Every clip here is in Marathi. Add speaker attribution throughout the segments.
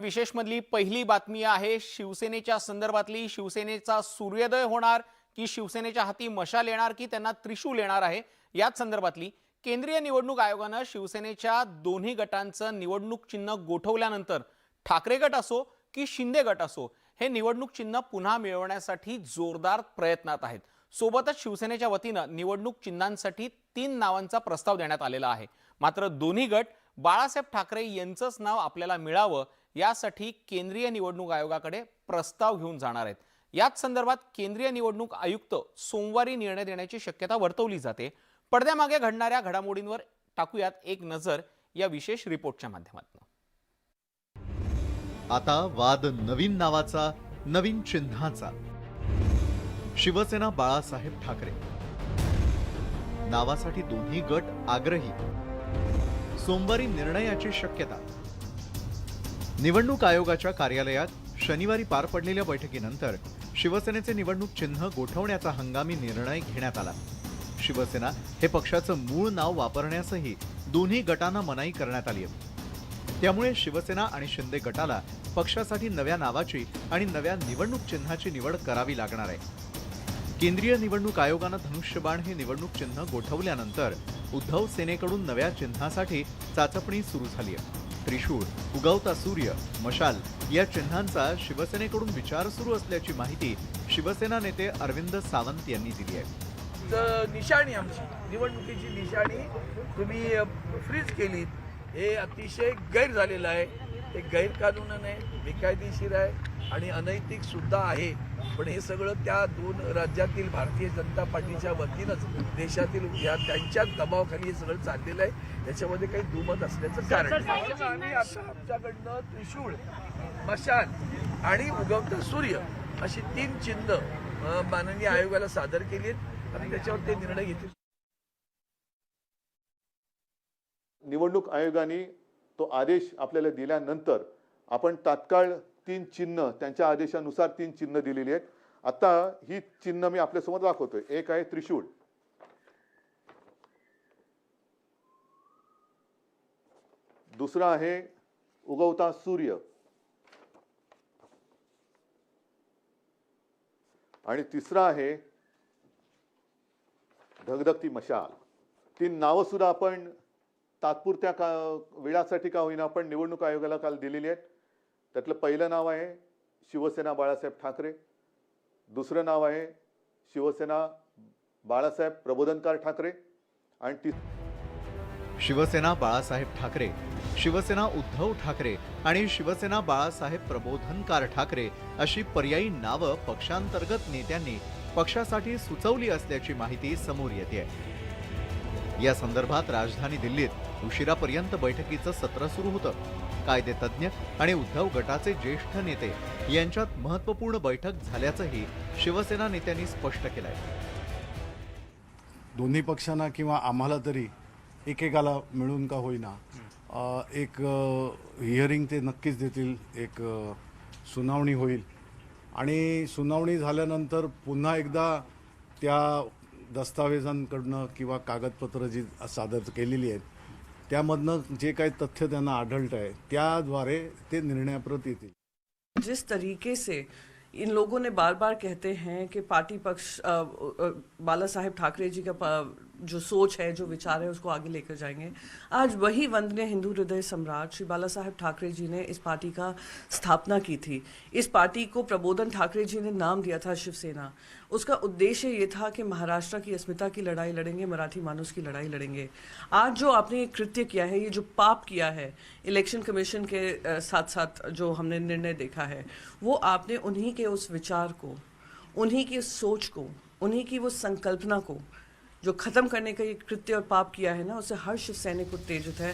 Speaker 1: विशेष मधली पहिली बातमी आहे शिवसेनेच्या संदर्भातली। शिवसेनेचा सूर्योदय होणार की शिवसेनेच्या हाती मशाल येणार की त्यांना त्रिशूल येणार आहे, याच संदर्भातली केंद्रीय निवडणूक आयोगाने शिवसेनेच्या दोन्ही गटांचं निवडणूक चिन्ह गोठवल्यानंतर ठाकरे गट असो की शिंदे गट असो हे निवडणूक चिन्ह पुन्हा मिळवण्यासाठी जोरदार प्रयत्नात आहेत। सोबतच शिवसेनेच्या वतीनं निवडणूक चिन्हांसाठी 3 नावांचा प्रस्ताव देण्यात आलेला आहे। मात्र दोन्ही गट बाळासाहेब ठाकरे यांचंच नाव आपल्याला मिळावं यासाठी केंद्रीय निवडणूक आयोगाकडे प्रस्ताव घेऊन जाणार आहेत। याच संदर्भात केंद्रीय निवडणूक आयुक्त सोमवारी निर्णय देण्याची शक्यता वर्तवली जाते। पडद्यामागे घडणाऱ्या घडामोडींवर टाकूयात एक नजर या विशेष रिपोर्टच्या माध्यमातून।
Speaker 2: आता वाद नवीन नावाचा, नवीन चिन्हाचा। शिवसेना बाळासाहेब ठाकरे नावासाठी दोन्ही गट आग्रही। सोमवारी निर्णयाची शक्यता। निवडणूक आयोगाच्या कार्यालयात शनिवारी पार पडलेल्या बैठकीनंतर शिवसेनेचे निवडणूक चिन्ह गोठवण्याचा हंगामी निर्णय घेण्यात आला। शिवसेना हे पक्षाचं मूळ नाव वापरण्यासही दोन्ही गटांना मनाई करण्यात आली आहे। त्यामुळे शिवसेना आणि शिंदे गटाला पक्षासाठी नव्या नावाची आणि नव्या निवडणूक चिन्हाची निवड करावी लागणार आहे। केंद्रीय निवडणूक आयोगाने धनुष्यबाण हे निवडणूक चिन्ह गोठवल्यानंतर उद्धव सेनेकडून नव्या चिन्हासाठी चाचपणी सुरू झाली आहे। त्रिशूळ, उगवता सूर्य, मशाल या चिन्हांचा शिवसेनेकडून विचार सुरू असल्याची माहिती शिवसेना नेते अरविंद सावंत यांनी दिली आहे।
Speaker 3: निशाणी आमची निवडणुकीची निशाणी तुम्ही फ्रीज केली, हे अतिशय गैर झालेलं आहे। हे गैरकानून आहे, बेकायदेशीर आहे आणि अनैतिक सुद्धा आहे। पण हे सगळं त्या 2 राज्यातील भारतीय जनता पार्टीच्या वतीनंच देशातील या त्यांच्या दबावाखाली हे सगळं चाललेलं आहे। याच्यामध्ये काही दुमत असल्याचं कारण नाही। आम्ही आता आमच्याकडनं त्रिशूळ, मशाल आणि उगवता सूर्य अशी 3 चिन्ह माननीय आयोगाला सादर केली आहेत आणि त्याच्यावर ते निर्णय घेतील।
Speaker 4: निवडणूक आयोगाने तो आदेश आपल्याला दिल्यानंतर आपण तात्काळ 3 चिन्ह त्यांच्या आदेशानुसार 3 चिन्ह दिलेली आहेत। आता ही चिन्ह मी आपल्यासमोर दाखवतोय। एक आहे त्रिशूळ, दुसरा आहे उगवता सूर्य आणि तिसरा आहे धगधगती मशाल। 3 नावं सुद्धा आपण तात्पुरत्या वेळासाठी का होईना आपण निवडणूक आयोगाला काल दिलेली आहेत। त्यातलं पहिलं नाव आहे शिवसेना बाळासाहेब ठाकरे, दुसरं नाव आहे शिवसेना बाळासाहेब प्रबोधनकार ठाकरे आणि
Speaker 2: शिवसेना बाळासाहेब ठाकरे, शिवसेना उद्धव ठाकरे आणि शिवसेना बाळासाहेब प्रबोधनकार ठाकरे अशी पर्यायी नावं पक्षांतर्गत नेत्यांनी पक्षासाठी सुचवली असल्याची माहिती समोर येते। या संदर्भात राजधानी दिल्लीत उशिरापर्यंत बैठकीचं सत्र सुरू होतं। कायदे तज्ञ आणि उद्धव गटाचे ज्येष्ठ नेते यांच्यात महत्त्वपूर्ण बैठक झाल्याचंही शिवसेना नेत्यांनी स्पष्ट केलंय।
Speaker 5: दोन्ही पक्षांना किंवा आम्हाला तरी एकेकाला मिळून का होईना एक हिअरिंग ते नक्कीच देतील, एक सुनावणी होईल आणि सुनावणी झाल्यानंतर पुन्हा एकदा त्या दस्तावेजांकडनं किंवा कागदपत्र जी सादर केलेली आहेत त्यामधनं जे काही तथ्य त्यांना आढळत आहे त्याद्वारे ते निर्णयाप्रत येतील।
Speaker 6: जिस तरीके से इन लोगों ने बार बार कहते हैं कि पार्टी पक्ष बाला साहेब ठाकरे जी का जो सोच है, जो विचार है, उसको आगे लेकर जाएंगे। आज वही वंदनीय हिंदू हृदय सम्राट श्री बाला साहेब ठाकरे जी ने इस पार्टी का स्थापना की थी। इस पार्टी को प्रबोधन ठाकरे जी ने नाम दिया था शिवसेना। उसका उद्देश्य ये था कि महाराष्ट्र की अस्मिता की लड़ाई लड़ेंगे, मराठी मानुस की लड़ाई लड़ेंगे। आज जो आपने ये कृत्य किया है, ये जो पाप किया है, इलेक्शन कमीशन के साथ साथ जो हमने निर्णय देखा है, वो आपने उन्हीं के उस विचार को, उन्हीं की उस सोच को, उन्हीं की वो संकल्पना को जो खत्म करने का ये कृत्य और पाप किया है ना, उससे हर शिव सैनिक उत्तेजित है।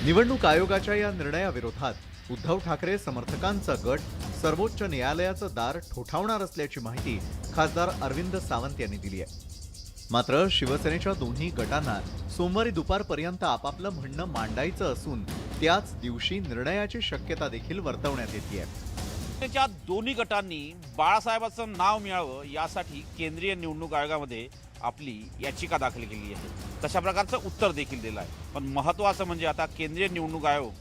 Speaker 2: निवडणूक आयोगाच्या या निर्णयाविरोधात उद्धव ठाकरे समर्थकांचा गट सर्वोच्च न्यायालयाचं दार ठोठावणार असल्याची माहिती खासदार अरविंद सावंत यांनी दिली आहे। मात्र शिवसेनेच्या दोन्ही गटांना सोमवारी दुपारपर्यंत आपापलं म्हणणं मांडायचं असून त्याच दिवशी निर्णयाची शक्यता देखील वर्तवण्यात येते आहे।
Speaker 7: त्याच्या दोन्ही गटांनी बाळासाहेबांचं नाव मिळावं यासाठी केंद्रीय निवडणूक आयोगामध्ये आपली याचिका दाखल केली आहे। तशा प्रकारचं उत्तर देखील दिलं आहे। पण महत्त्वाचं म्हणजे आता केंद्रीय निवडणूक आयोग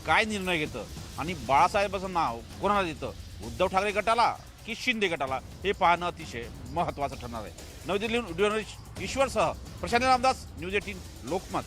Speaker 7: काय निर्णय घेतं आणि बाळासाहेबांचं नाव कोणाला देतं, उद्धव ठाकरे गटाला की शिंदे गटाला, हे पाहणं अतिशय महत्त्वाचं ठरणार आहे. नवी दिल्लीहून ईश्वरसह प्रशांत रामदास, न्यूज 18 लोकमत.